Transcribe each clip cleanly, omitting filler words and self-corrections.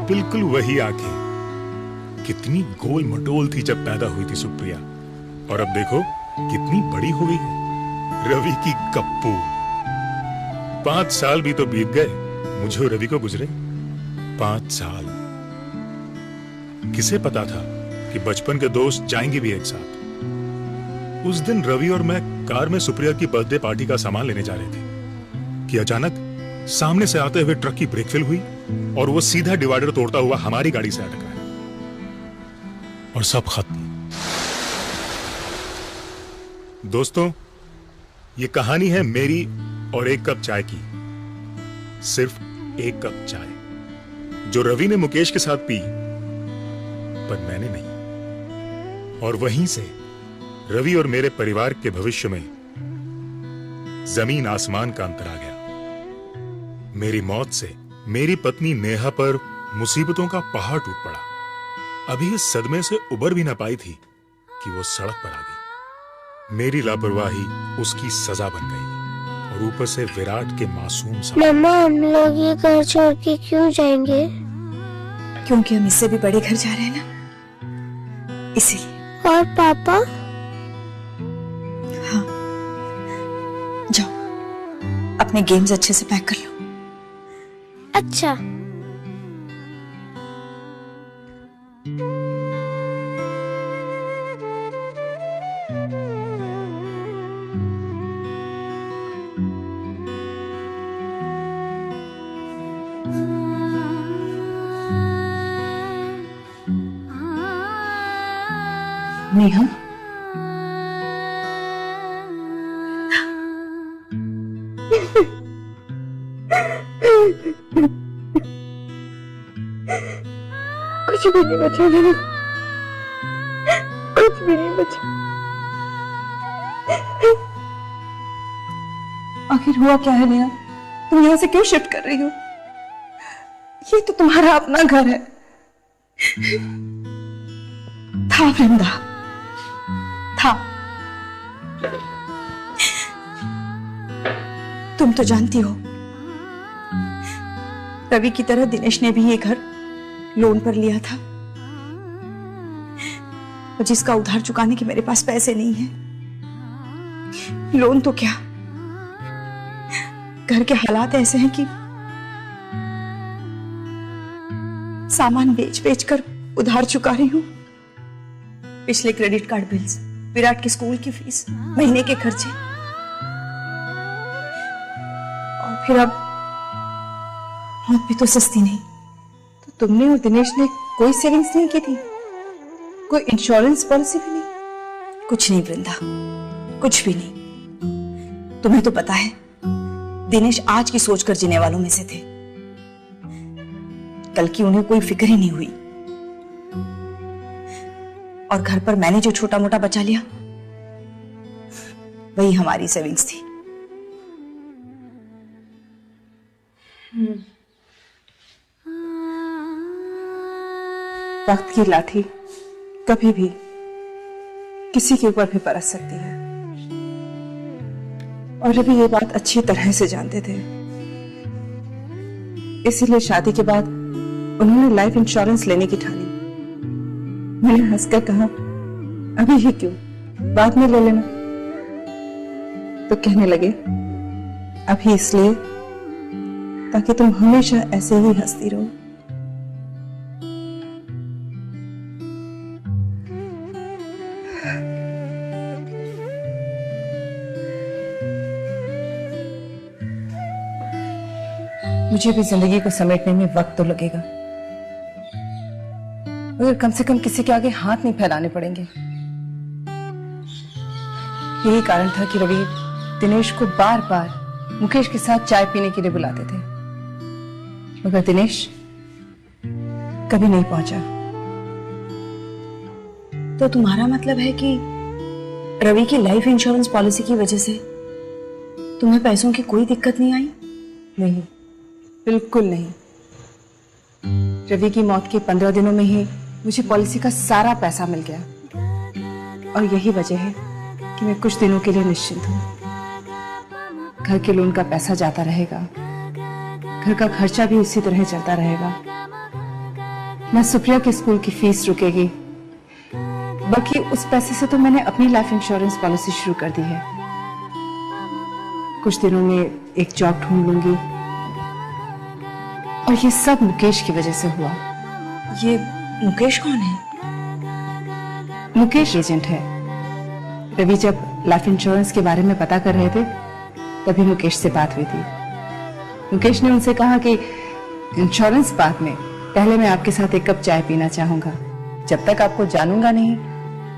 बिल्कुल वही आंखें। कितनी गोल मटोल थी जब पैदा हुई थी सुप्रिया, और अब देखो कितनी बड़ी हो गई है। रवि की गप्पू। 5 साल भी तो बीत गए मुझे और रवि को गुजरे। 5 साल। किसे पता था कि बचपन के दोस्त जाएंगे भी एक साथ। उस दिन रवि और मैं कार में सुप्रिया की बर्थडे पार्टी का सामान लेने जा रहे थे कि अचानक सामने से आते हुए ट्रक की ब्रेक फेल हुई और वो सीधा डिवाइडर तोड़ता हुआ हमारी गाड़ी से अटका और सब खत्म। दोस्तों, ये कहानी है मेरी और एक कप चाय की। सिर्फ एक कप चाय जो रवि ने मुकेश के साथ पी, पर मैंने नहीं। और वहीं से रवि और मेरे परिवार के भविष्य में जमीन आसमान का अंतर आ गया। मेरी मौत से मेरी पत्नी नेहा पर मुसीबतों का पहाड़ टूट पड़ा। अभी इस सदमे से उबर भी ना पाई थी कि वो सड़क पर आ गई। मेरी लापरवाही उसकी सजा बन गई और ऊपर से विराट के मासूम सा। मम्मा, हम लोग ये घर छोड़ के क्यों जाएंगे? क्योंकि हम इससे भी बड़े घर जा रहे हैं ना, इसीलिए। और पापा? हाँ, जाओ अपने गेम्स अच्छे से पैक कर लो। अच्छा। नेहा, कुछ भी नहीं बचा मेरे, कुछ भी नहीं बचा। आखिर हुआ क्या है नेहा? तुम यहाँ से क्यों शिफ्ट कर रही हो? ये तो तुम्हारा अपना घर है। था वृंदा, था। तुम तो जानती हो, रवि की तरह दिनेश ने भी ये घर लोन पर लिया था, और जिसका उधार चुकाने के मेरे पास पैसे नहीं है। लोन तो क्या, घर के हालात ऐसे हैं कि सामान बेच बेच कर उधार चुका रही हूं। पिछले क्रेडिट कार्ड बिल्स, विराट के स्कूल की फीस, महीने के खर्चे, और फिर अब मौत भी तो सस्ती नहीं। तो तुमने और दिनेश ने कोई सेविंग्स नहीं की थी? कोई इंश्योरेंस पॉलिसी भी नहीं? कुछ नहीं वृंदा, कुछ भी नहीं। तुम्हें तो पता है दिनेश आज की सोचकर जीने वालों में से थे। कल की उन्हें कोई फिक्र ही नहीं हुई। और घर पर मैंने जो छोटा मोटा बचा लिया, वही हमारी सेविंग्स थी। वक्त की लाठी कभी भी किसी के ऊपर भी बरस सकती है, और रवि ये बात अच्छी तरह से जानते थे। इसीलिए शादी के बाद उन्होंने लाइफ इंश्योरेंस लेने की ठानी। मैंने हंसकर कहा, अभी ही क्यों, बाद में ले लेना। तो कहने लगे, अभी इसलिए ताकि तुम हमेशा ऐसे ही हंसती रहो। मुझे भी जिंदगी को समेटने में वक्त तो लगेगा, मगर कम से कम किसी के आगे हाथ नहीं फैलाने पड़ेंगे। यही कारण था कि रवि दिनेश को बार बार मुकेश के साथ चाय पीने के लिए बुलाते थे, मगर दिनेश कभी नहीं पहुंचा। तो तुम्हारा मतलब है कि रवि की लाइफ इंश्योरेंस पॉलिसी की वजह से तुम्हें पैसों की कोई दिक्कत नहीं आई? नहीं, बिल्कुल नहीं। रवि की मौत के 15 दिनों में ही मुझे पॉलिसी का सारा पैसा मिल गया, और यही वजह है कि मैं कुछ दिनों के लिए निश्चिंत हूँ। घर के लोन का पैसा जाता रहेगा, घर का खर्चा भी उसी तरह चलता रहेगा, ना सुप्रिया के स्कूल की फीस रुकेगी, बल्कि उस पैसे से तो मैंने अपनी लाइफ इंश्योरेंस पॉलिसी शुरू कर दी है। कुछ दिनों में एक जॉब ढूंढ लूंगी, और ये सब मुकेश की वजह से हुआ। ये मुकेश कौन है? मुकेश एजेंट है। रवि जब लाइफ इंश्योरेंस के बारे में पता कर रहे थे, तभी मुकेश से बात हुई थी। मुकेश ने उनसे कहा कि इंश्योरेंस बात में पहले मैं आपके साथ एक कप चाय पीना चाहूंगा। जब तक आपको जानूंगा नहीं,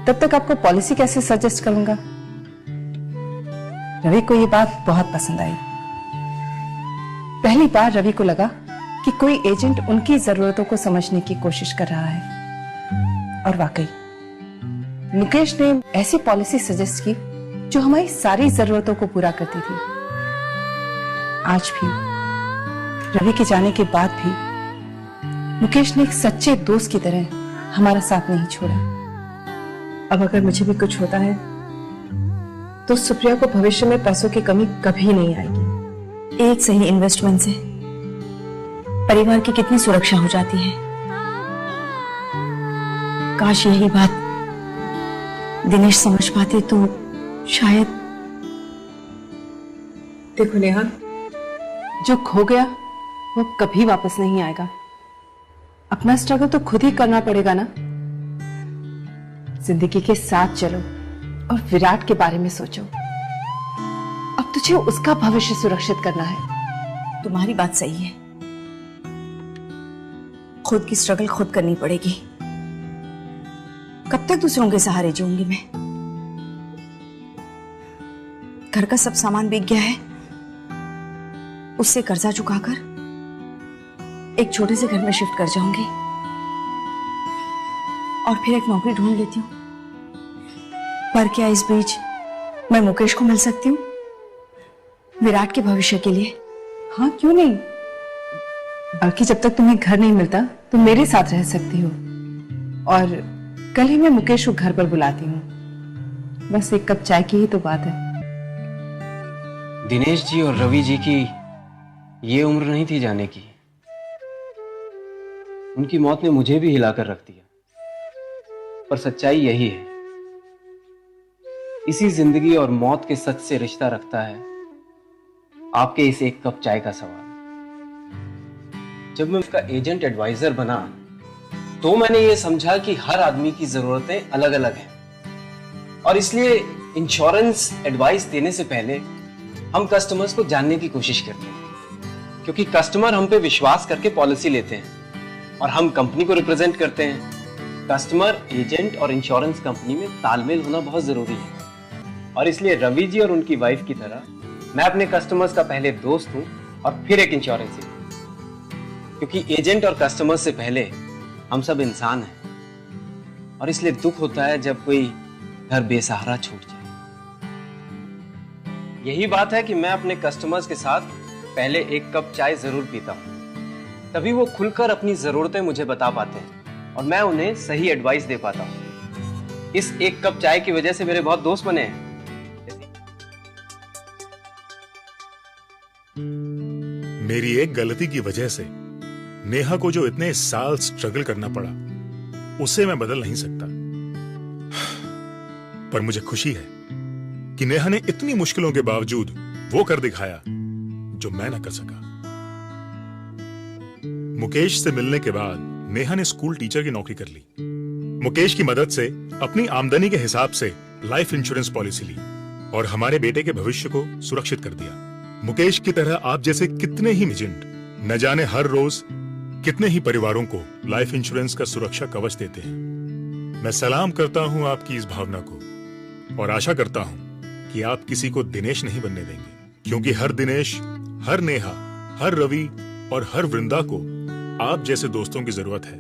तब तक आपको पॉलिसी कैसे सजेस्ट करूंगा। रवि को ये बात बहुत पसंद आई। पहली बार रवि को लगा कि कोई एजेंट उनकी जरूरतों को समझने की कोशिश कर रहा है। और वाकई मुकेश ने ऐसी पॉलिसी सजेस्ट की जो हमारी सारी जरूरतों को पूरा करती थी। आज भी रवि के जाने के बाद भी मुकेश ने एक सच्चे दोस्त की तरह हमारा साथ नहीं छोड़ा। अब अगर मुझे भी कुछ होता है तो सुप्रिया को भविष्य में पैसों की कमी कभी नहीं आएगी। एक सही इन्वेस्टमेंट से परिवार की कितनी सुरक्षा हो जाती है। काश यही बात दिनेश समझ पाते तो शायद। देखो नेहा, जो खो गया वो कभी वापस नहीं आएगा। अपना स्ट्रगल तो खुद ही करना पड़ेगा ना। जिंदगी के साथ चलो और विराट के बारे में सोचो। अब तुझे उसका भविष्य सुरक्षित करना है। तुम्हारी बात सही है, खुद की स्ट्रगल खुद करनी पड़ेगी। कब तक दूसरों के सहारे जीऊंगी मैं? घर का सब सामान बिक गया है, उससे कर्जा चुकाकर एक छोटे से घर में शिफ्ट कर जाऊंगी और फिर एक नौकरी ढूंढ लेती हूँ। पर क्या इस बीच मैं मुकेश को मिल सकती हूँ विराट के भविष्य के लिए? हाँ, क्यों नहीं। बल्कि जब तक तुम्हें घर नहीं मिलता तुम मेरे साथ रह सकती हो। और कल ही मैं मुकेश को घर पर बुलाती हूँ। बस एक कप चाय की ही तो बात है। दिनेश जी और रवि जी की ये उम्र नहीं थी जाने की। उनकी मौत ने मुझे भी हिलाकर रख दिया। पर सच्चाई यही है, इसी जिंदगी और मौत के सच से रिश्ता रखता है आपके इस एक कप चाय का सवाल। जब मैं उसका एजेंट एडवाइजर बना तो मैंने ये समझा कि हर आदमी की जरूरतें अलग अलग हैं और इसलिए इंश्योरेंस एडवाइस देने से पहले हम कस्टमर्स को जानने की कोशिश करते हैं, क्योंकि कस्टमर हम पे विश्वास करके पॉलिसी लेते हैं और हम कंपनी को रिप्रेजेंट करते हैं। कस्टमर, एजेंट और इंश्योरेंस कंपनी में तालमेल होना बहुत जरूरी है और इसलिए रवि जी और उनकी वाइफ की तरह मैं अपने कस्टमर्स का पहले दोस्त हूं और फिर एक इंश्योरेंस एजेंट, क्योंकि एजेंट और कस्टमर से पहले हम सब इंसान हैं और इसलिए दुख होता है जब कोई घर बेसहारा छूट जाए। यही बात है कि मैं अपने कस्टमर्स के साथ पहले एक कप चाय जरूर पीता हूं, तभी वो खुलकर अपनी जरूरतें मुझे बता पाते हैं और मैं उन्हें सही एडवाइस दे पाता हूं। इस एक कप चाय की वजह से मेरे बहुत दोस्त बने हैं। मेरी एक गलती की वजह से नेहा को जो इतने साल स्ट्रगल करना पड़ा, उसे मैं बदल नहीं सकता। पर मुझे खुशी है कि नेहा ने इतनी मुश्किलों के बावजूद वो कर दिखाया जो मैं ना कर सका। मुकेश से मिलने के बाद नेहा ने स्कूल टीचर की नौकरी कर ली। मुकेश की मदद से अपनी आमदनी के हिसाब से लाइफ इंश्योरेंस पॉलिसी ली और हमारे बेटे के भविष्य को सुरक्षित कर दिया। मुकेश की तरह आप जैसे कितने ही एजेंट न जाने हर रोज कितने ही परिवारों को लाइफ इंश्योरेंस का सुरक्षा कवच देते हैं। मैं सलाम करता हूं आपकी इस भावना को और आशा करता हूं कि आप किसी को दिनेश नहीं बनने देंगे, क्योंकि हर दिनेश, हर नेहा, हर रवि और हर वृंदा को आप जैसे दोस्तों की जरूरत है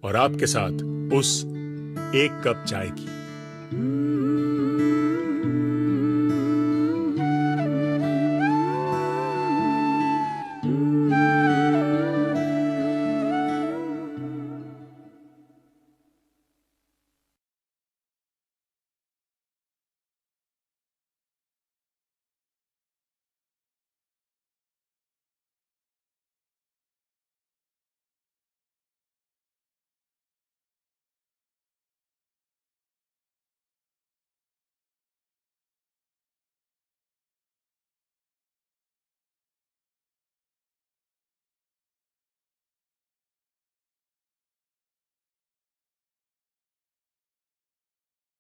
और आपके साथ उस एक कप चाय की।